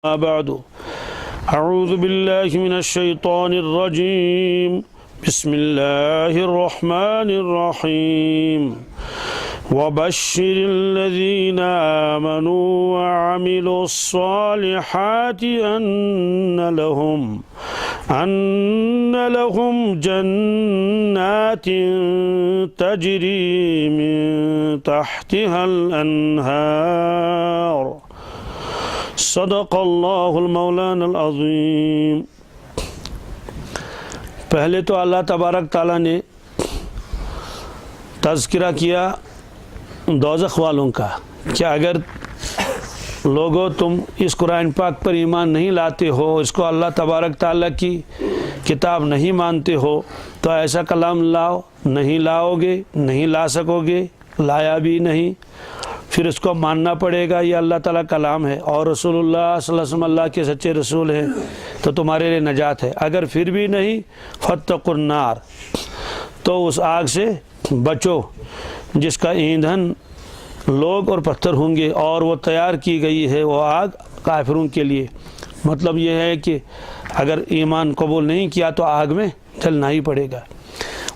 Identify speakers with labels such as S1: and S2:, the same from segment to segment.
S1: بعد اعوذ باللہ من الشیطان الرجیم بسم اللہ الرحمن الرحیم وبشر الذین آمنوا وعملوا الصالحات ان لهم جنات تجری من تحتها الانہار صدق اللہ المولانا العظیم۔ پہلے تو اللہ تبارک تعالیٰ نے تذکرہ کیا دوزخ والوں کا کہ اگر لوگوں تم اس قرآن پاک پر ایمان نہیں لاتے ہو، اس کو اللہ تبارک تعالیٰ کی کتاب نہیں مانتے ہو تو ایسا کلام لاؤ، نہیں لاؤ گے، نہیں لا سکو گے، لایا بھی نہیں، پھر اس کو ماننا پڑے گا، یہ اللہ تعالیٰ کلام ہے اور رسول اللہ صلی اللہ علیہ وسلم اللہ کے سچے رسول ہیں تو تمہارے لیے نجات ہے۔ اگر پھر بھی نہیں فاتقوا النار، تو اس آگ سے بچو جس کا ایندھن لوگ اور پتھر ہوں گے اور وہ تیار کی گئی ہے وہ آگ کافروں کے لیے۔ مطلب یہ ہے کہ اگر ایمان قبول نہیں کیا تو آگ میں جلنا ہی پڑے گا۔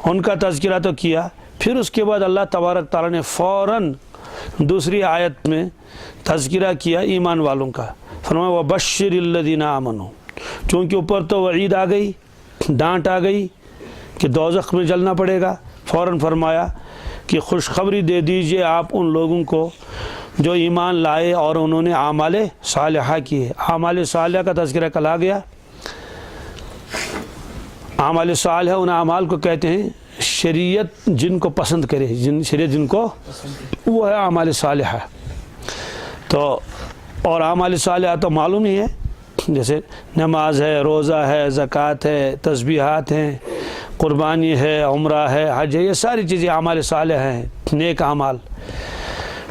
S1: ان کا تذکرہ تو کیا، پھر اس کے بعد اللہ تبارک تعالیٰ نے فوراً دوسری آیت میں تذکرہ کیا ایمان والوں کا، فرمایا وَبَشِّرِ الَّذِينَ آمَنُوا۔ چونکہ اوپر تو وعید آ گئی، ڈانٹ آ گئی کہ دوزخ میں جلنا پڑے گا، فوراً فرمایا کہ خوشخبری دے دیجئے آپ ان لوگوں کو جو ایمان لائے اور انہوں نے اعمال صالحہ کیے۔ اعمال صالحہ کا تذکرہ کل آ گیا۔ اعمال صالحہ ان اعمال کو کہتے ہیں شریعت جن کو پسند کرے، شریعت جن کو، وہ ہے اعمال صالحہ۔ تو اور اعمال صالحہ تو معلوم ہی ہے، جیسے نماز ہے، روزہ ہے، زکوٰۃ ہے، تسبیحات ہیں، قربانی ہے، عمرہ ہے، حج ہے، یہ ساری چیزیں اعمال صالحہ ہیں، نیک اعمال۔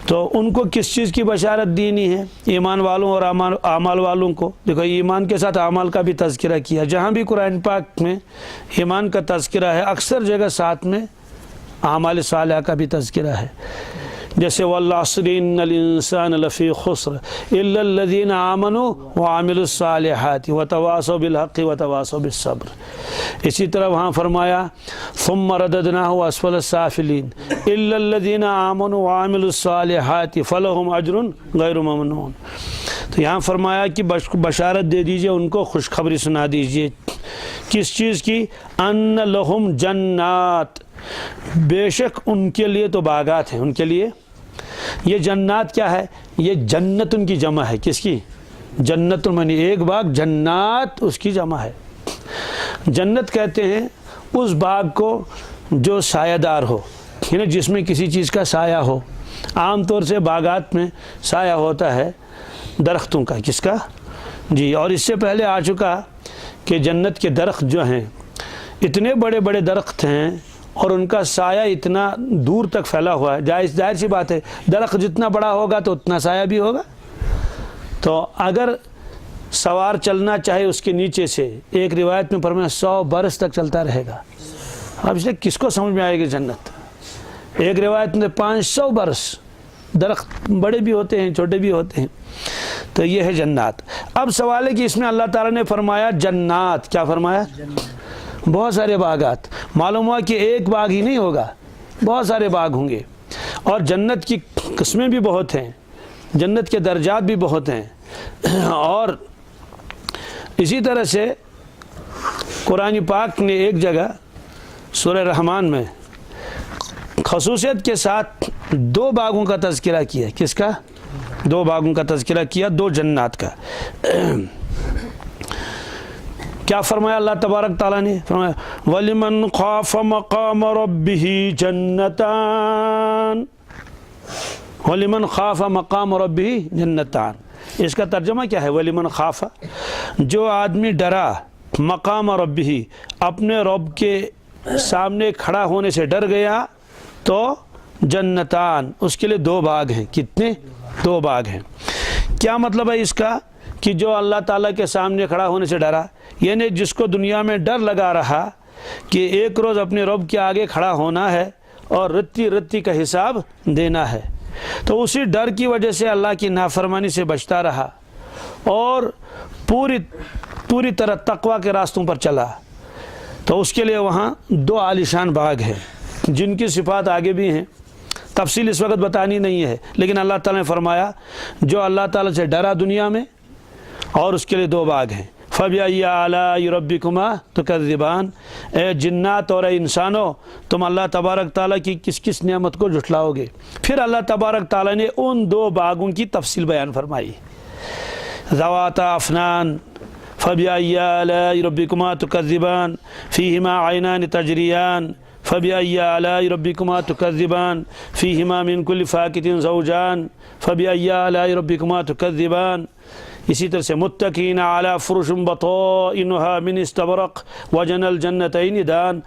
S1: تو ان کو کس چیز کی بشارت دینی ہے؟ ایمان والوں اور اعمال والوں کو۔ دیکھو ایمان کے ساتھ اعمال کا بھی تذکرہ کیا، جہاں بھی قرآن پاک میں ایمان کا تذکرہ ہے اکثر جگہ ساتھ میں اعمال صالحہ کا بھی تذکرہ ہے۔ جیسے وَالْعَصْرِ إِنَّ الْإِنسَانَ لَفِي خُسْرٍ إِلَّا الَّذِينَ آمَنُوا وَعَمِلُوا الصَّالِحَاتِ وَتَوَاصَوْا بِالْحَقِّ وَتَوَاصَوْا بِالصَّبْرِ۔ اسی طرح وہاں فرمایا ثُمَّ رَدَدْنَاهُ أَسْفَلَ السَّافِلِينَ إِلَّا الَّذِينَ آمَنُوا وَعَمِلُوا الصَّالِحَاتِ فَلَهُمْ أَجْرٌ غَيْرُ مَمْنُونٍ۔ تو یہاں فرمایا کہ بشارت دے دیجئے، ان کو خوشخبری سنا دیجئے، کس چیز کی؟ أَنَّ لَهُمْ جَنَّاتٍ، بے شک ان کے لیے تو باغات ہیں، ان کے لیے۔ یہ جنات کیا ہے؟ یہ جنت ان کی جمع ہے، کس کی؟ جنت المنی، ایک باغ، جنات اس کی جمع ہے۔ جنت کہتے ہیں اس باغ کو جو سایہ دار ہو، یعنی جس میں کسی چیز کا سایہ ہو۔ عام طور سے باغات میں سایہ ہوتا ہے درختوں کا، کس کا؟ جی، اور اس سے پہلے آ چکا کہ جنت کے درخت جو ہیں اتنے بڑے بڑے درخت ہیں اور ان کا سایہ اتنا دور تک پھیلا ہوا ہے۔ ظاہر سی بات ہے، درخت جتنا بڑا ہوگا تو اتنا سایہ بھی ہوگا۔ تو اگر سوار چلنا چاہے اس کے نیچے سے، ایک روایت میں فرمایا 100 برس تک چلتا رہے گا۔ اب اس لیے کس کو سمجھ میں آئے گی جنت؟ ایک روایت میں 500 برس، درخت بڑے بھی ہوتے ہیں چھوٹے بھی ہوتے ہیں۔ تو یہ ہے جنات۔ اب سوال ہے کہ اس میں اللہ تعالیٰ نے فرمایا جنات، کیا فرمایا؟ بہت سارے باغات۔ معلوم ہوا کہ ایک باغ ہی نہیں ہوگا، بہت سارے باغ ہوں گے، اور جنت کی قسمیں بھی بہت ہیں، جنت کے درجات بھی بہت ہیں۔ اور اسی طرح سے قرآن پاک نے ایک جگہ سورہ رحمان میں خصوصیت کے ساتھ 2 باغوں کا تذکرہ کیا۔ کس کا؟ 2 باغوں کا تذکرہ کیا، 2 جنات کا۔ کیا فرمایا اللہ تبارک تعالیٰ نے؟ فرمایا وَلِمَنْ خَافَ مَقَامَ رَبِّهِ جَنَّتَانِ، وَلِمَنْ خَافَ مَقَامَ رَبِّهِ جَنَّتَانِ۔ اس کا ترجمہ کیا ہے؟ وَلِمَنْ خَافَ، جو آدمی ڈرا، مقام ربِّهِ، اپنے رب کے سامنے کھڑا ہونے سے ڈر گیا، تو جنتان، اس کے لیے 2 باغ ہیں۔ کتنے؟ 2 باغ ہیں۔ کیا مطلب ہے اس کا؟ کہ جو اللہ تعالیٰ کے سامنے کھڑا ہونے سے ڈرا، یعنی جس کو دنیا میں ڈر لگا رہا کہ ایک روز اپنے رب کے آگے کھڑا ہونا ہے اور رتی رتی کا حساب دینا ہے، تو اسی ڈر کی وجہ سے اللہ کی نافرمانی سے بچتا رہا اور پوری طرح تقوی کے راستوں پر چلا تو اس کے لیے وہاں 2 عالیشان باغ ہیں جن کی صفات آگے بھی ہیں، تفصیل اس وقت بتانی نہیں ہے، لیکن اللہ تعالیٰ نے فرمایا جو اللہ تعالیٰ سے ڈرا دنیا میں، اور اس کے لیے 2 باغ ہیں۔ فَبِأَيِّ آلَاءِ رَبِّكُمَا تُكَذِّبَانِ، اے جنات اور اے انسانوں، تم اللہ تبارک تعالیٰ کی کس نعمت کو جھٹلاؤ گے؟ پھر اللہ تبارک تعالیٰ نے ان 2 باغوں کی تفصیل بیان فرمائی، ذواتا افنان فَبِأَيِّ آلَاءِ رَبِّكُمَا تُكَذِّبَانِ فِيهِمَا عَيْنَانِ تَجْرِيَانِ فَبِأَيِّ آلَاءِ رَبِّكُمَا تُكَذِّبَانِ فِيهِمَا مِن كُلِّ فَاكِهَةٍ زَوْجَانِ فَبِأَيِّ آلَاءِ رَبِّكُمَا تُكَذِّبَانِ۔ اسی طرح سے متکئین علی فرش بطائنها من استبرق وجنى الجنتین دان،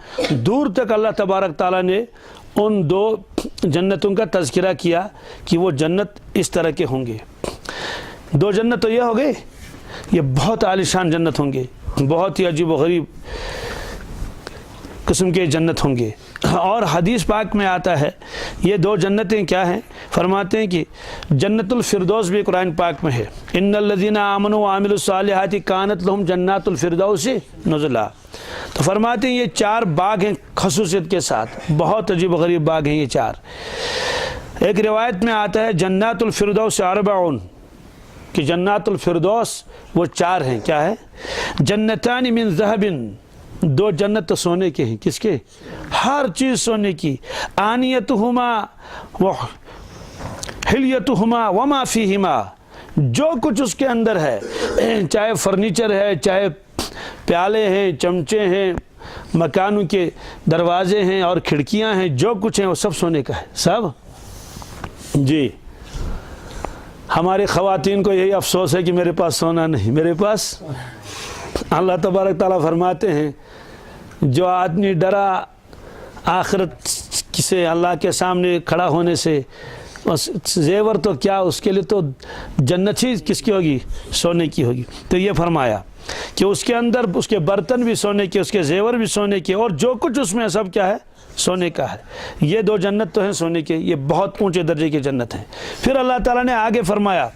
S1: دور تک اللہ تبارک تعالیٰ نے ان 2 جنتوں کا تذکرہ کیا کہ وہ جنت اس طرح کے ہوں گے۔ 2 جنت تو یہ ہو گئے، یہ بہت عالیشان جنت ہوں گے، بہت ہی عجیب و غریب قسم کے جنت ہوں گے۔ اور حدیث پاک میں آتا ہے یہ 2 جنتیں کیا ہیں؟ فرماتے ہیں کہ جنت الفردوس بھی قرآن پاک میں ہے، ان الذین آمنوا وعملوا الصالحات کانت لهم جنات الفردوس نزلا۔ تو فرماتے ہیں یہ 4 باغ ہیں خصوصیت کے ساتھ، بہت عجیب و غریب باغ ہیں یہ 4۔ ایک روایت میں آتا ہے جنات الفردوس 40، کہ جنات الفردوس وہ 4 ہیں، کیا ہے؟ جنتان من ذهب، 2 جنت تو سونے کے ہیں، کس کے؟ ہر چیز سونے کی، آنیتہما حلیتہما وما فیہما، جو کچھ اس کے اندر ہے، چاہے فرنیچر ہے، چاہے پیالے ہیں، چمچے ہیں، مکانوں کے دروازے ہیں اور کھڑکیاں ہیں، جو کچھ ہیں وہ سب سونے کا ہے، سب۔ جی ہماری خواتین کو یہی افسوس ہے کہ میرے پاس سونا نہیں، میرے پاس۔ اللہ تبارک تعالیٰ فرماتے ہیں جو آدمی ڈرا آخرت سے، اللہ کے سامنے کھڑا ہونے سے، زیور تو کیا اس کے لیے تو جنت ہی کس کی ہوگی؟ سونے کی ہوگی۔ تو یہ فرمایا کہ اس کے اندر اس کے برتن بھی سونے کے، اس کے زیور بھی سونے کے، اور جو کچھ اس میں سب کیا ہے؟ سونے کا ہے۔ یہ 2 جنت تو ہیں سونے کے، یہ بہت اونچے درجے کی جنت ہیں۔ پھر اللہ تعالیٰ نے آگے فرمایا،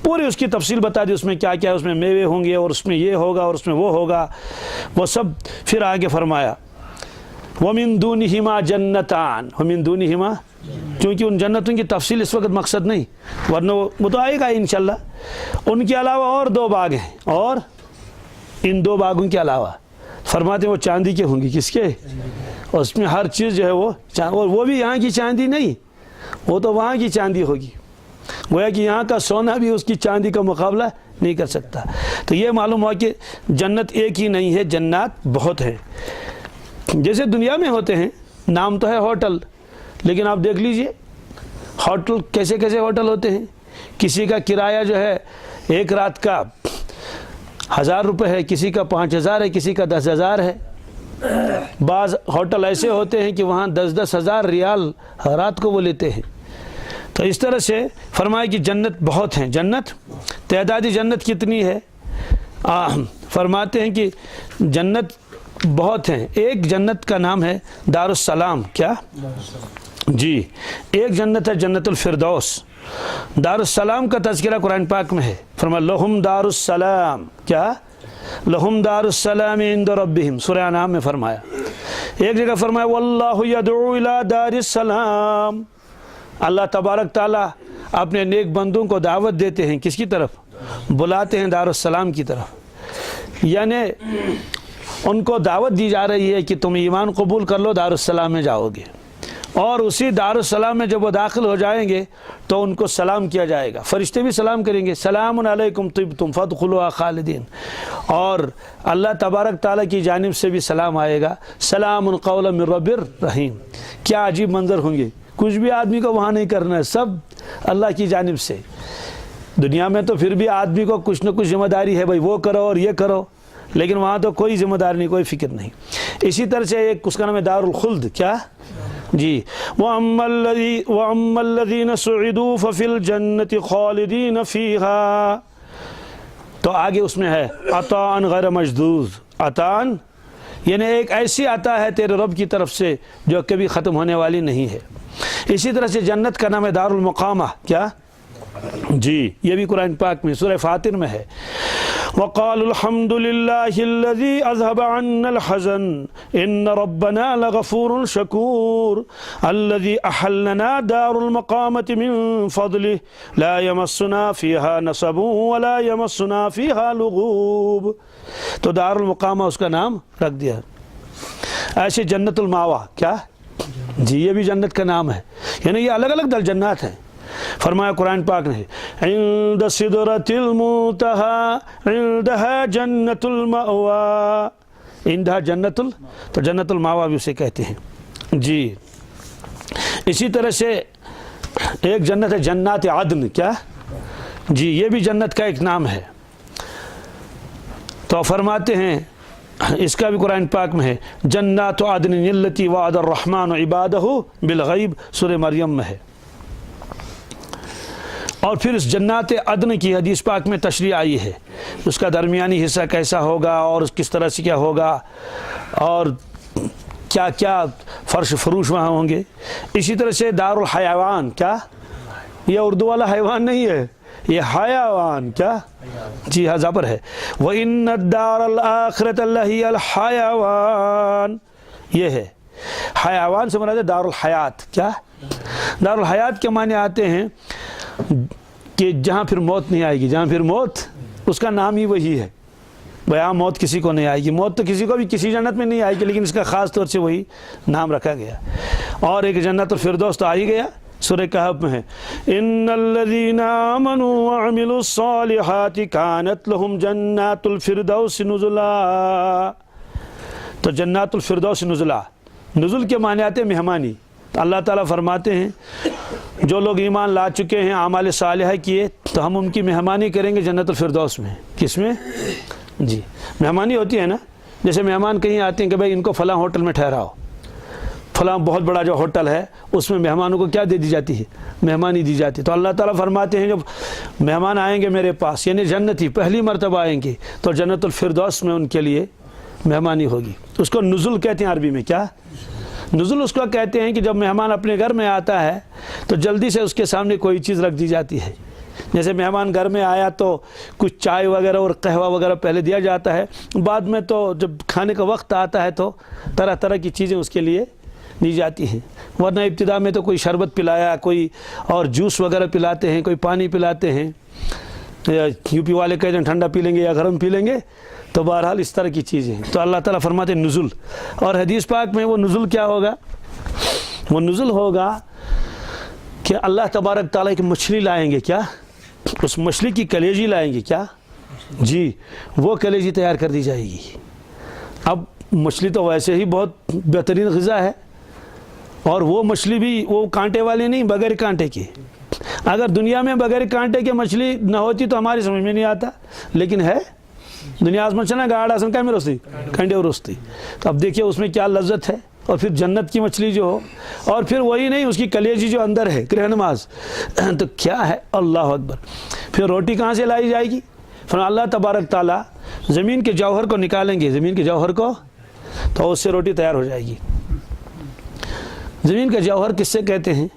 S1: پوری اس کی تفصیل بتا دی، اس میں کیا کیا ہے، اس میں میوے ہوں گے اور اس میں یہ ہوگا اور اس میں وہ ہوگا، وہ سب۔ پھر آگے فرمایا وَمِن دُونِهِمَا جَنَّتَانِ، وَمِن دُونِهِمَا، کیونکہ ان جنتوں کی تفصیل اس وقت مقصد نہیں، ورنہ وہ تو آئے گا انشاءاللہ۔ ان کے علاوہ اور 2 باغ ہیں، اور ان 2 باغوں کے علاوہ فرماتے ہیں وہ چاندی کے ہوں گے، کس کے؟ اور اس میں ہر چیز جو ہے وہ بھی یہاں کی چاندی نہیں، وہ تو وہاں کی چاندی ہوگی، گویا کہ یہاں کا سونا بھی اس کی چاندی کا مقابلہ نہیں کر سکتا۔ تو یہ معلوم ہوا کہ جنت ایک ہی نہیں ہے، جنات بہت ہیں۔ جیسے دنیا میں ہوتے ہیں، نام تو ہے ہوٹل، لیکن آپ دیکھ لیجئے ہوٹل کیسے کیسے ہوٹل ہوتے ہیں۔ کسی کا کرایہ جو ہے 1 رات کا 1000 روپے ہے، کسی کا 5000 ہے، کسی کا 10,000 ہے۔ بعض ہوٹل ایسے ہوتے ہیں کہ وہاں 10 ہزار ریال رات کو وہ لیتے ہیں۔ تو اس طرح سے فرمایا کہ جنت بہت ہیں۔ جنت تعدادی جنت کتنی ہے؟ فرماتے ہیں کہ جنت بہت ہیں۔ ایک جنت کا نام ہے دار السلام، کیا؟ جی ایک جنت ہے جنت الفردوس۔ دار السلام کا تذکرہ قرآن پاک میں ہے، فرمایا لہم دار السلام، کیا؟ لہم دار السلام عند ربہم، سورہ انعام میں فرمایا۔ ایک جگہ فرمایا واللہ یدعو الی دار السلام، اللہ تبارک تعالیٰ اپنے نیک بندوں کو دعوت دیتے ہیں، کس کی طرف؟ بلاتے ہیں دار السلام کی طرف، یعنی ان کو دعوت دی جا رہی ہے کہ تم ایمان قبول کر لو، دار السلام میں جاؤ گے، اور اسی دار السلام میں جب وہ داخل ہو جائیں گے تو ان کو سلام کیا جائے گا، فرشتے بھی سلام کریں گے، سلام علیکم طبتم فادخلوها خالدین، اور اللہ تبارک تعالیٰ کی جانب سے بھی سلام آئے گا، سلام قولا من رب الرحیم۔ کیا عجیب منظر ہوں گے، کچھ بھی آدمی کو وہاں نہیں کرنا ہے، سب اللہ کی جانب سے۔ دنیا میں تو پھر بھی آدمی کو کچھ نہ کچھ ذمہ داری ہے، بھائی وہ کرو اور یہ کرو، لیکن وہاں تو کوئی ذمہ داری نہیں، کوئی فکر نہیں۔ اسی طرح سے ایک اس کا نام ہے دار الخلد، کیا؟ جی وَأَمَّا الَّذِينَ سُعِدُوا فَفِي الْجَنَّةِ خَالِدِينَ فِيهَا، تو آگے اس میں ہے عطاءً غیر مجدود، عطاءً یعنی ایک ایسی عطا ہے تیرے رب کی طرف سے جو کبھی ختم ہونے والی نہیں ہے۔ اسی طرح سے جنت کا نام ہے دار المقامہ، کیا؟ جی یہ بھی قرآن پاک میں سورہ فاطر میں ہے. وَقَالُوا الْحَمْدُ لِلَّهِ الَّذِي أَذْهَبَ عَنَّا الْحَزَنَ إِنَّ رَبَّنَا لَغَفُورٌ شَكُورٌ الَّذِي أَحَلَّنَا دَارُ الْمَقَامَةِ مِنْ فَضْلِهِ لَا يَمَسُّنَا فِيهَا نَصَبٌ وَلَا يَمَسُّنَا فِيهَا لُغُوبٌ. تو دار المقامہ اس کا نام رکھ دیا. ایسے جنت الماوا کیا جی یہ بھی جنت کا نام ہے، یعنی یہ الگ الگ جنات ہیں. فرمایا قرآن پاک نے عند سدرۃ المنتہی عندها جنت المأوا، عندها جنت تو جنت المأوا بھی اسے کہتے ہیں. جی اسی طرح سے ایک جنت ہے جنات عدن، کیا جی یہ بھی جنت کا ایک نام ہے. تو فرماتے ہیں اس کا بھی قرآن پاک میں ہے جنات عدن التی وعد الرحمن عبادہ بالغیب، سورہ مریم میں ہے. اور پھر اس جنات عدن کی حدیث پاک میں تشریح آئی ہے، اس کا درمیانی حصہ کیسا ہوگا اور کس طرح سے کیا ہوگا اور کیا کیا فرش فروش وہاں ہوں گے. اسی طرح سے دار الحیوان، کیا یہ اردو والا حیوان نہیں ہے، یہ حیوان کیا جی ہاں زبر ہے. وَإِنَّ الدَّارَ الْآخِرَةَ لَهِيَ الْحَيَوَانِ، یہ ہے حیوان سے مراد ہے دار الحیات. کیا دار الحیات کے معنی آتے ہیں کہ جہاں پھر موت نہیں آئے گی، جہاں پھر موت اس کا نام ہی وہی ہے. بیاں موت کسی کو نہیں آئے گی، موت تو کسی کو بھی کسی جنت میں نہیں آئے گی، لیکن اس کا خاص طور سے وہی نام رکھا گیا. اور ایک جنت الفردوس تو آ ہی گیا، سورہ کہف میں ہے ان الذین آمنوا وعملوا الصالحات کانت لهم جنات الفردوس نزلا. تو جنات الفردوس نزلا، نزل کے معنی آتے ہیں مہمانی. اللہ تعالیٰ فرماتے ہیں جو لوگ ایمان لا چکے ہیں اعمال صالحہ کیے تو ہم ان کی مہمانی کریں گے جنت الفردوس میں. کس میں جی مہمانی ہوتی ہے نا، جیسے مہمان کہیں آتے ہیں کہ بھائی ان کو فلاں ہوٹل میں ٹھہراؤ، فلاں بہت بڑا جو ہوٹل ہے اس میں مہمانوں کو کیا دے دی جاتی ہے، مہمانی دی جاتی ہے. تو اللہ تعالیٰ فرماتے ہیں جب مہمان آئیں گے میرے پاس، یعنی جنتی پہلی مرتبہ آئیں گے تو جنت الفردوس میں ان کے لیے مہمانی ہوگی. اس کو نزل کہتے ہیں عربی میں. کیا نزل اس کو کہتے ہیں کہ جب مہمان اپنے گھر میں آتا ہے تو جلدی سے اس کے سامنے کوئی چیز رکھ دی جاتی ہے. جیسے مہمان گھر میں آیا تو کچھ چائے وغیرہ اور قہوہ وغیرہ پہلے دیا جاتا ہے، بعد میں تو جب کھانے کا وقت آتا ہے تو طرح طرح کی چیزیں اس کے لیے دی جاتی ہیں. ورنہ ابتدا میں تو کوئی شربت پلایا، کوئی اور جوس وغیرہ پلاتے ہیں، کوئی پانی پلاتے ہیں. یو پی والے کہتے ہیں ٹھنڈا پی لیں گے یا گرم پی لیں گے، تو بہرحال اس طرح کی چیزیں ہیں. تو اللہ تعالیٰ فرماتے ہیں نزل. اور حدیث پاک میں وہ نزل کیا ہوگا، وہ نزل ہوگا کہ اللہ تبارک تعالیٰ ایک مچھلی لائیں گے. کیا اس مچھلی کی کلیجی لائیں گے. کیا جی وہ کلیجی تیار کر دی جائے گی. اب مچھلی تو ویسے ہی بہت بہترین غذا ہے، اور وہ مچھلی بھی وہ کانٹے والی نہیں، بغیر کانٹے کی. اگر دنیا میں بغیر کانٹے کی مچھلی نہ ہوتی تو ہماری سمجھ میں نہیں آتا، لیکن ہے دنیا میں چنا گاڑ آسن کا میں روستی کنڈے اور روستی. تو اب دیکھیے اس میں کیا لذت ہے. اور پھر جنت کی مچھلی جو ہو، اور پھر وہی نہیں اس کی کلیجی جو اندر ہے کرہنماز، تو کیا ہے. اللہ اکبر. پھر روٹی کہاں سے لائی جائے گی؟ پھر اللہ تبارک تعالیٰ زمین کے جوہر کو نکالیں گے، زمین کے جوہر کو، تو اس سے روٹی تیار ہو جائے گی. زمین کا جوہر کس سے کہتے ہیں؟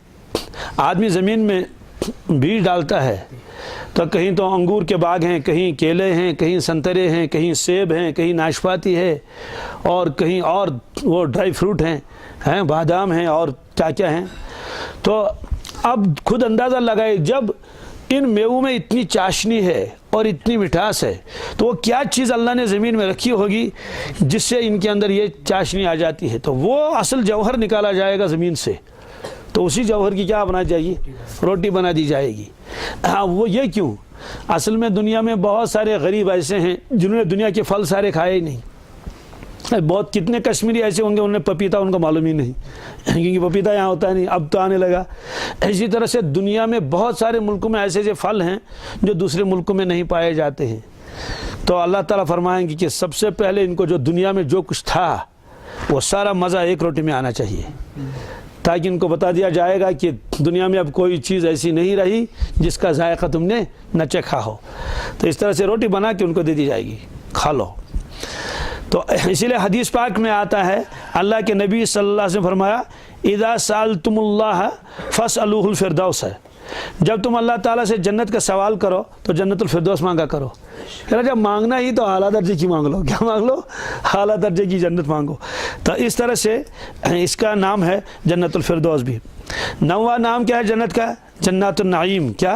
S1: آدمی زمین میں بیج ڈالتا ہے تو کہیں تو انگور کے باغ ہیں، کہیں کیلے ہیں، کہیں سنترے ہیں، کہیں سیب ہیں، کہیں ناشپاتی ہے، اور کہیں اور وہ ڈرائی فروٹ ہیں، بادام ہیں اور کیا کیا ہیں. تو اب خود اندازہ لگائے جب ان میووں میں اتنی چاشنی ہے اور اتنی مٹھاس ہے تو وہ کیا چیز اللہ نے زمین میں رکھی ہوگی جس سے ان کے اندر یہ چاشنی آ جاتی ہے. تو وہ اصل جوہر نکالا جائے گا زمین سے، تو اسی جوہر کی کیا بنا جائے گی؟ روٹی بنا دی جائے گی. وہ یہ کیوں؟ اصل میں دنیا میں بہت سارے غریب ایسے ہیں جنہوں نے دنیا کے پھل سارے کھائے ہی نہیں. بہت کتنے کشمیری ایسے ہوں گے انہیں پپیتا ان کو معلوم ہی نہیں، کیونکہ پپیتا یہاں ہوتا ہے نہیں، اب تو آنے لگا. اسی طرح سے دنیا میں بہت سارے ملکوں میں ایسے پھل ہیں جو دوسرے ملکوں میں نہیں پائے جاتے ہیں. تو اللہ تعالیٰ فرمائیں گے کہ سب سے پہلے ان کو جو دنیا میں جو کچھ تھا وہ سارا مزہ ایک روٹی میں آنا چاہیے، تاکہ ان کو بتا دیا جائے گا کہ دنیا میں اب کوئی چیز ایسی نہیں رہی جس کا ذائقہ تم نے نہ چکھا ہو. تو اس طرح سے روٹی بنا کے ان کو دے دی جائے گی، کھا لو. تو اسی لیے حدیث پاک میں آتا ہے اللہ کے نبی صلی اللہ علیہ وسلم فرمایا اذا سألتم اللہ فاسألوہ الفردوس ہے. جب تم اللہ تعالیٰ سے جنت کا سوال کرو تو جنت الفردوس مانگا کرو. جب مانگنا ہی تو اعلیٰ درجے کی مانگ لو. کیا مانگ لو؟ اعلیٰ درجے کی جنت مانگو. تو اس طرح سے اس کا نام ہے جنت الفردوس بھی. 9واں نام کیا ہے جنت کا؟ جنات النعیم. کیا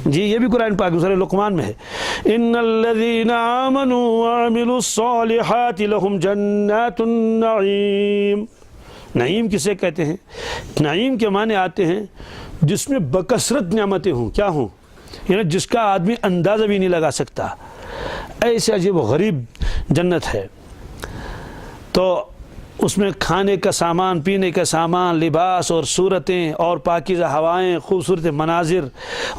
S1: جی؟ یہ بھی قرآن پاک سورہ لقمان میں ہے. ان الذین آمنوا وعملوا الصالحات لهم جنات النعیم. نعیم کسے کہتے ہیں؟ نعیم کے معنی آتے ہیں جس میں بکثرت نعمتیں ہوں. کیا ہوں؟ یعنی جس کا آدمی اندازہ بھی نہیں لگا سکتا. ایسے عجیب و غریب جنت ہے. تو اس میں کھانے کا سامان، پینے کا سامان، لباس اور صورتیں اور پاکیزہ ہوائیں، خوبصورت مناظر،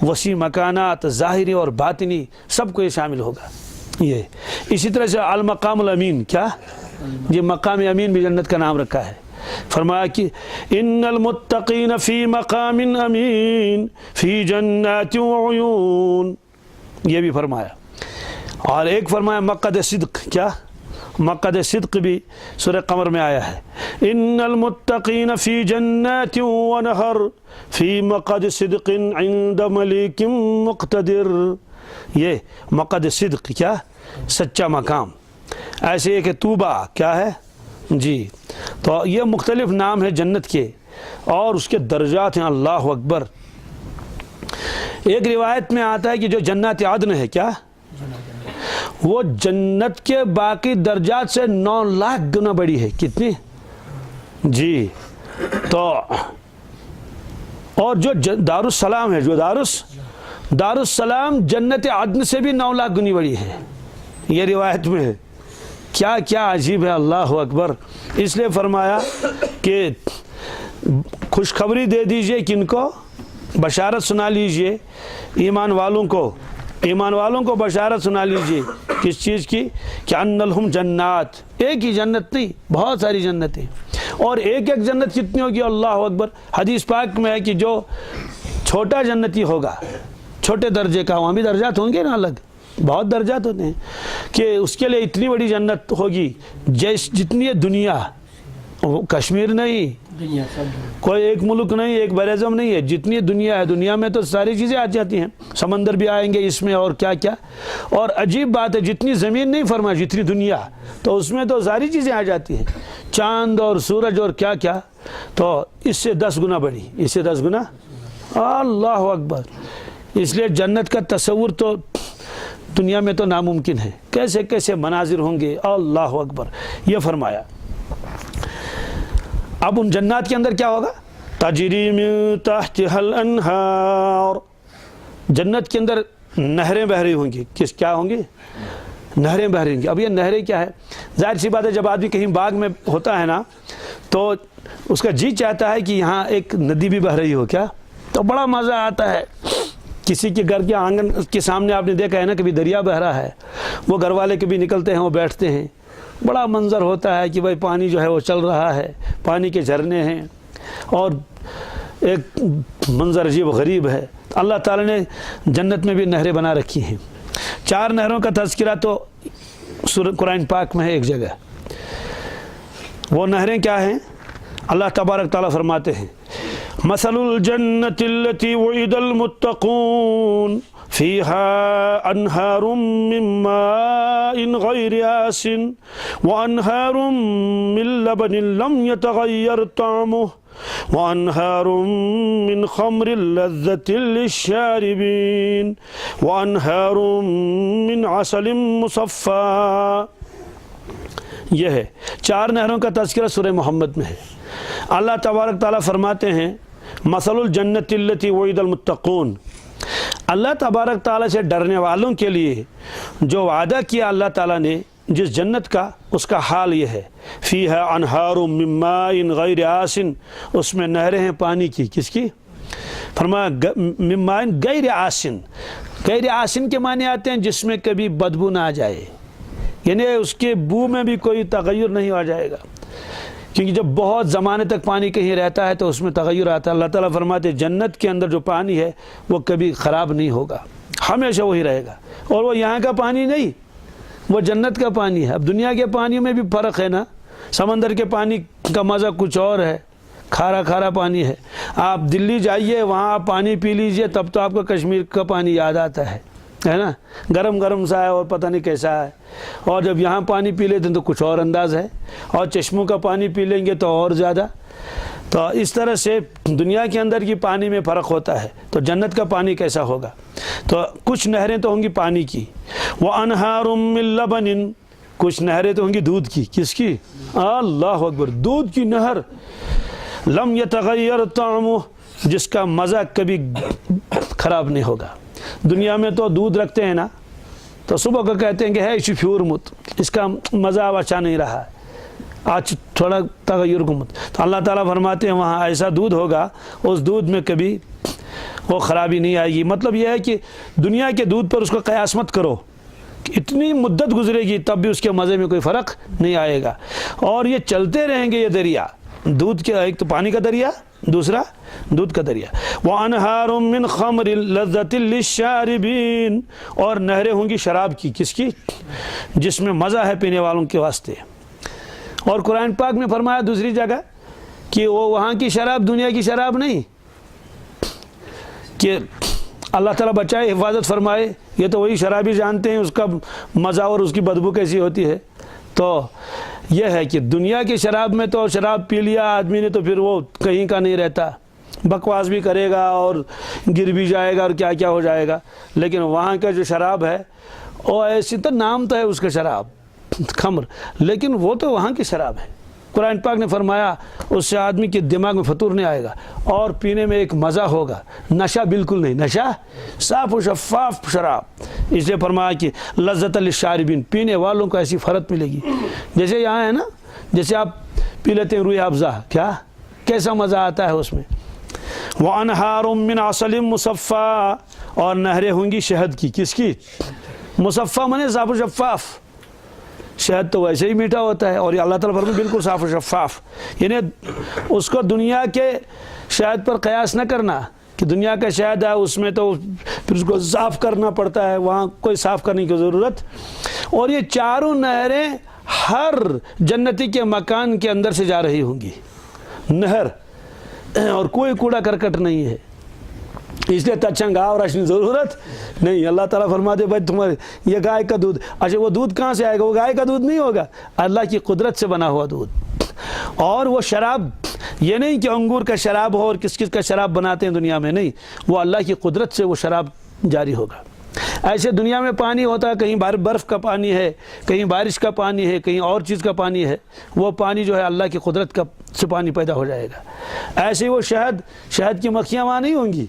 S1: وسیع مکانات، ظاہری اور باطنی، سب کو یہ شامل ہوگا. یہ اسی طرح سے المقام الامین. کیا؟ یہ مقام امین بھی جنت کا نام رکھا ہے. فرمایا کہ ان المتقین فی مقام امین فی جنات وعیون. یہ بھی فرمایا. اور ایک فرمایا مقعد صدق. کیا؟ مقعد صدق بھی سورہ قمر میں آیا ہے. ان المتقین فی جنات ونہر فی مقعد صدق عند ملیک مقتدر. یہ مقعد صدق کیا؟ سچا مقام. ایسے کہ توبہ کیا ہے جی. تو یہ مختلف نام ہے جنت کے اور اس کے درجات ہیں. اللہ اکبر. ایک روایت میں آتا ہے کہ جو جنات عدن ہے، کیا وہ جنت کے باقی درجات سے 9 لاکھ گنا بڑی ہے. کتنی جی؟ تو اور جو دارالسلام ہے، جو دارالسلام جنت عدن سے بھی 9 لاکھ گنی بڑی ہے. یہ روایت میں ہے. کیا کیا عجیب ہے. اللہ اکبر. اس لیے فرمایا کہ خوشخبری دے دیجئے کن کو؟ بشارت سنا لیجئے ایمان والوں کو بشارت سنا لیجئے. کس چیز کی؟ کہ ان لہم جنات. ایک ہی جنت نہیں، بہت ساری جنتیں. اور ایک ایک جنت کتنی ہوگی؟ اللہ اکبر. حدیث پاک میں ہے کہ جو چھوٹا جنتی ہوگا، چھوٹے درجے کا، وہاں بھی درجات ہوں گے نا، الگ بہت درجات ہوتے ہیں، کہ اس کے لیے اتنی بڑی جنت ہوگی جتنی دنیا. کشمیر نہیں، کوئی ایک ملک نہیں، ایک بر اعظم نہیں ہے. جتنی دنیا ہے، دنیا میں تو ساری چیزیں آ جاتی ہیں. سمندر بھی آئیں گے اس میں، اور کیا کیا. اور عجیب بات ہے، جتنی زمین نہیں فرمایا، جتنی دنیا، تو اس میں تو ساری چیزیں آ جاتی ہیں. چاند اور سورج اور کیا کیا. تو اس سے 10 گنا بڑی، اس سے 10 گنا. اللہ اکبر. اس لیے جنت کا تصور تو دنیا میں تو ناممکن ہے. کیسے کیسے مناظر ہوں گے. اللہ اکبر. یہ فرمایا. اب ان جنات کے اندر کیا ہوگا؟ تجری من تحتها الانہار. جنت کے اندر نہریں بہ رہی ہوں گی. کیا ہوں گی؟ نہریں بہ رہی ہوں گی. اب یہ نہریں کیا ہے؟ ظاہر سی بات ہے، جب آدمی کہیں باغ میں ہوتا ہے نا، تو اس کا جی چاہتا ہے کہ یہاں ایک ندی بھی بہ رہی ہو. کیا؟ تو بڑا مزہ آتا ہے. کسی کے گھر کے آنگن کے سامنے آپ نے دیکھا ہے نا، کبھی دریا بہ رہا ہے، وہ گھر والے کبھی نکلتے ہیں، وہ بیٹھتے ہیں. بڑا منظر ہوتا ہے کہ بھائی پانی جو ہے وہ چل رہا ہے، پانی کے جھرنے ہیں، اور ایک منظر عجیب و غریب ہے. اللہ تعالیٰ نے جنت میں بھی نہریں بنا رکھی ہیں. 4 نہروں کا تذکرہ تو قرآن پاک میں ہے ایک جگہ. وہ نہریں کیا ہیں؟ اللہ تبارک تعالیٰ فرماتے ہیں مثل الجنة التي وعد المتقون فيها أنهار من ماء غير آسن وأنهار من لبن لم يتغير طعمه وأنهار من خمر لذة للشاربين وأنهار من عسل مصفى. یہ ہے 4 نہروں کا تذکرہ سورہ محمد میں ہے. اللہ تبارک تعالیٰ فرماتے ہیں مثل الجنت التی وعد المتقون. اللہ تبارک تعالیٰ سے ڈرنے والوں کے لیے جو وعدہ کیا اللہ تعالیٰ نے جس جنت کا، اس کا حال یہ ہے فیہا انہار من ماء غیر آسن. اس میں نہریں ہیں پانی کی. کس کی؟ فرمایا من ماء غیر آسن. غیر آسن کے معنی آتے ہیں جس میں کبھی بدبو نہ آ جائے، یعنی اس کے بو میں بھی کوئی تغیر نہیں آ جائے گا. کیونکہ جب بہت زمانے تک پانی کہیں رہتا ہے تو اس میں تغیر آتا ہے. اللہ تعالیٰ فرماتے ہیں جنت کے اندر جو پانی ہے وہ کبھی خراب نہیں ہوگا، ہمیشہ وہی رہے گا. اور وہ یہاں کا پانی نہیں، وہ جنت کا پانی ہے. اب دنیا کے پانیوں میں بھی فرق ہے نا. سمندر کے پانی کا مزہ کچھ اور ہے، کھارا کھارا پانی ہے. آپ دلی جائیے, وہاں آپ پانی پی لیجئے, تب تو آپ کو کشمیر کا پانی یاد آتا ہے نا, گرم گرم سا ہے اور پتہ نہیں کیسا ہے. اور جب یہاں پانی پی لیتے ہیں تو کچھ اور انداز ہے, اور چشموں کا پانی پی لیں گے تو اور زیادہ. تو اس طرح سے دنیا کے اندر کی پانی میں فرق ہوتا ہے. تو جنت کا پانی کیسا ہوگا؟ تو کچھ نہریں تو ہوں گی پانی کی, وَأَنْهَارٌ مِّن لَبَنٍ, کچھ نہریں تو ہوں گی دودھ کی. کس کی؟ اللہ اکبر, دودھ کی نہر. لم يتغیر طعمه, جس کا مزہ کبھی خراب نہیں ہوگا. دنیا میں تو دودھ رکھتے ہیں نا, تو صبح کو کہتے ہیں کہ ہے شفیور مت, اس کا مزہ اب اچھا نہیں رہا, آج تھوڑا تغیر گمت. تو اللہ تعالیٰ فرماتے ہیں وہاں ایسا دودھ ہوگا, اس دودھ میں کبھی وہ خرابی نہیں آئے گی. مطلب یہ ہے کہ دنیا کے دودھ پر اس کو قیاس مت کرو, اتنی مدت گزرے گی تب بھی اس کے مزے میں کوئی فرق نہیں آئے گا. اور یہ چلتے رہیں گے یہ دریا, دودھ کے, ایک تو پانی کا دریا, دوسرا دودھ کا دریا. وَأَنْهَارٌ مِّنْ خَمْرٍ لَذَّةٍ لِلشَّارِبِينَ, اور نہریں ہوں گی شراب کی. کس کی؟ جس میں مزہ ہے پینے والوں کے واسطے. اور قرآن پاک میں فرمایا دوسری جگہ کہ وہ وہاں کی شراب دنیا کی شراب نہیں, کہ اللہ تعالیٰ بچائے, حفاظت فرمائے. یہ تو وہی شرابی جانتے ہیں اس کا مزہ اور اس کی بدبو کیسی ہوتی ہے. تو یہ ہے کہ دنیا کی شراب میں تو شراب پی لیا آدمی نے تو پھر وہ کہیں کا نہیں رہتا, بکواس بھی کرے گا اور گر بھی جائے گا اور کیا کیا ہو جائے گا. لیکن وہاں کا جو شراب ہے وہ ایسی, تو نام تو ہے اس کا شراب خمر, لیکن وہ تو وہاں کی شراب ہے. قرآن پاک نے فرمایا اس سے آدمی کے دماغ میں فطور نہیں آئے گا, اور پینے میں ایک مزہ ہوگا, نشہ بالکل نہیں, نشہ صاف و شفاف شراب. اس لیے فرمایا کہ لذت للشاربین, پینے والوں کو ایسی فرت ملے گی. جیسے یہاں ہے نا, جیسے آپ پی لیتے ہیں روح افزا, کیا کیسا مزہ آتا ہے اس میں. وَأَنْهَارٌ مِّنْ عَسَلٍ مُصَفَّى, اور نہریں ہوں گی شہد کی. کس کی؟ مصفہ منے صاف و شفاف. شہد تو ویسے ہی میٹھا ہوتا ہے, اور یہ اللہ تعالیٰ فرماتے بالکل صاف و شفاف. یعنی اس کو دنیا کے شہد پر قیاس نہ کرنا کہ دنیا کا شہد ہے اس میں تو پھر اس کو صاف کرنا پڑتا ہے, وہاں کوئی صاف کرنے کی ضرورت. اور یہ چاروں نہریں ہر جنتی کے مکان کے اندر سے جا رہی ہوں گی نہر, اور کوئی کوڑا کرکٹ نہیں ہے. اس لیے تچھا گاؤ راشن ضرورت نہیں. اللہ تعالیٰ فرماتے بھائی تمہارے یہ گائے کا دودھ, اچھا وہ دودھ کہاں سے آئے گا؟ وہ گائے کا دودھ نہیں ہوگا, اللہ کی قدرت سے بنا ہوا دودھ. اور وہ شراب یہ نہیں کہ انگور کا شراب ہو اور کس کس کا شراب بناتے ہیں دنیا میں, نہیں, وہ اللہ کی قدرت سے وہ شراب جاری ہوگا. ایسے دنیا میں پانی ہوتا ہے, کہیں برف کا پانی ہے, کہیں بارش کا پانی ہے, کہیں اور چیز کا پانی ہے. وہ پانی جو ہے اللہ کی قدرت کا سے پانی پیدا ہو جائے گا. ایسے ہی وہ شہد کی مکھیاں وہاں نہیں ہوں گی.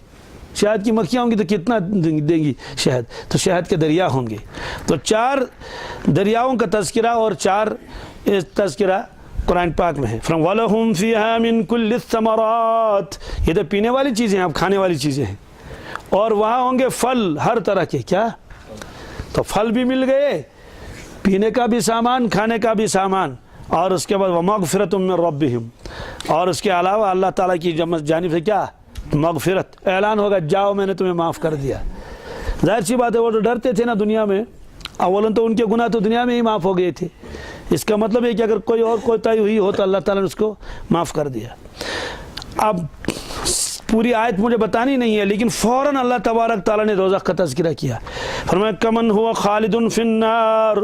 S1: شہد کی مکھیاں ہوں گی تو کتنا دیں گی شہد, تو شہد کے دریا ہوں گے. تو 4 دریاؤں کا تذکرہ اور 4 تذکرہ قرآن پاک میں ہے. وَلَهُمْ فِيهَا مِن كُلِّ الثَّمَرَاتِ, یہ تو پینے والی چیزیں ہیں, اب کھانے والی چیزیں ہیں. اور وہاں ہوں گے پھل ہر طرح کے. کیا؟ تو پھل بھی مل گئے, پینے کا بھی سامان, کھانے کا بھی سامان. اور اس کے بعد وَمَغْفِرَةٌ مِّن رَبِّهِمْ, اور اس کے علاوہ اللہ تعالیٰ کی جانب سے کیا مغفرت, اعلان ہوگا جاؤ میں نے تمہیں معاف کر دیا. ظاہر سی بات ہے وہ تو ڈرتے تھے نا دنیا میں, اولاً تو ان کے گناہ تو دنیا میں ہی معاف ہو گئے تھے. اس کا مطلب ہے کہ اگر کوئی اور کوتاہی ہوئی ہو تو اللہ تعالیٰ نے اس کو معاف کر دیا. اب پوری آیت مجھے بتانی نہیں ہے, لیکن فوراً اللہ تبارک تعالیٰ نے دوزخ کا تذکرہ کیا. فرمایا کمن ہوا خالد فی النار,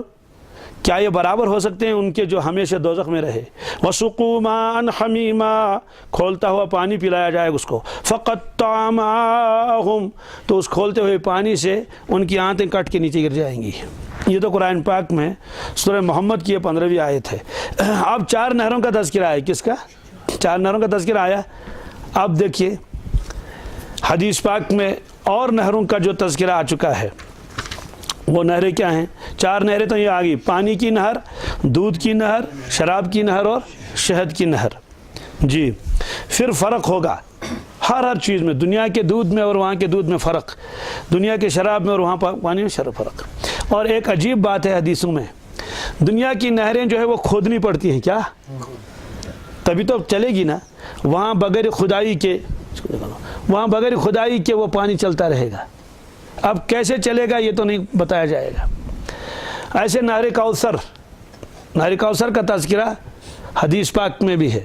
S1: کیا یہ برابر ہو سکتے ہیں ان کے جو ہمیشہ دوزخ میں رہے. وَسُقُوا مَاءً حَمِيمًا, کھولتا ہوا پانی پلایا جائے اس کو. فَقَطَّعَ مَاءَهُمْ, تو اس کھولتے ہوئے پانی سے ان کی آنتیں کٹ کے نیچے گر جائیں گی. یہ تو قرآن پاک میں سورہ محمد کی 15ویں آیت ہے. اب 4 نہروں کا تذکرہ ہے. کس کا؟ 4 نہروں کا تذکرہ آیا. اب دیکھیے حدیث پاک میں اور نہروں کا جو تذکرہ آ چکا ہے. وہ نہریں کیا ہیں؟ 4 نہریں تو یہ آ گئی, پانی کی نہر, دودھ کی نہر, شراب کی نہر اور شہد کی نہر. جی, پھر فرق ہوگا ہر چیز میں, دنیا کے دودھ میں اور وہاں کے دودھ میں فرق, دنیا کے شراب میں اور وہاں پانی میں فرق. اور ایک عجیب بات ہے حدیثوں میں, دنیا کی نہریں جو ہے وہ کھودنی پڑتی ہیں. کیا؟ تبھی تو چلے گی نا. وہاں بغیر خدائی کے وہ پانی چلتا رہے گا. اب کیسے چلے گا یہ تو نہیں بتایا جائے گا. ایسے نہر کوثر کا تذکرہ حدیث پاک میں بھی ہے.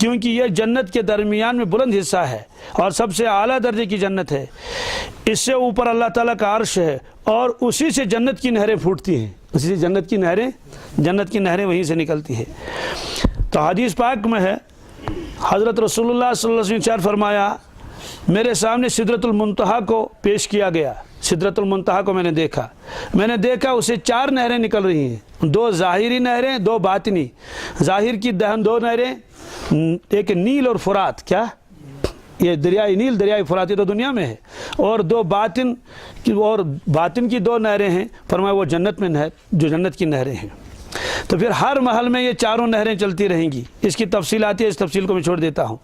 S1: کیونکہ یہ جنت کے درمیان میں بلند حصہ ہے اور سب سے اعلیٰ درجے کی جنت ہے، اس سے اوپر اللہ تعالیٰ کا عرش ہے اور اسی سے جنت کی نہریں پھوٹتی ہیں، اسی سے جنت کی نہریں وہیں سے نکلتی ہیں۔ تو حدیث پاک میں ہے حضرت رسول اللہ صلی اللہ علیہ وسلم نے ارشاد فرمایا، میرے سامنے سدرۃ المنتہا کو پیش کیا گیا، سدرۃ المنتہا کو میں نے دیکھا اسے 4 نہریں نکل رہی ہیں، 2 ظاہری نہریں، 2 باطنی۔ ظاہر کی 2 نہریں، ایک نیل اور فرات، کیا یہ دریائے نیل دریائے فرات، یہ تو دنیا میں ہے، اور 2 باطن کی 2 نہریں ہیں، فرمایا وہ جنت میں جو جنت کی نہریں ہیں۔ تو پھر ہر محل میں یہ 4 نہریں چلتی رہیں گی، اس کی تفصیل آتی ہے، اس تفصیل کو میں چھوڑ دیتا ہوں۔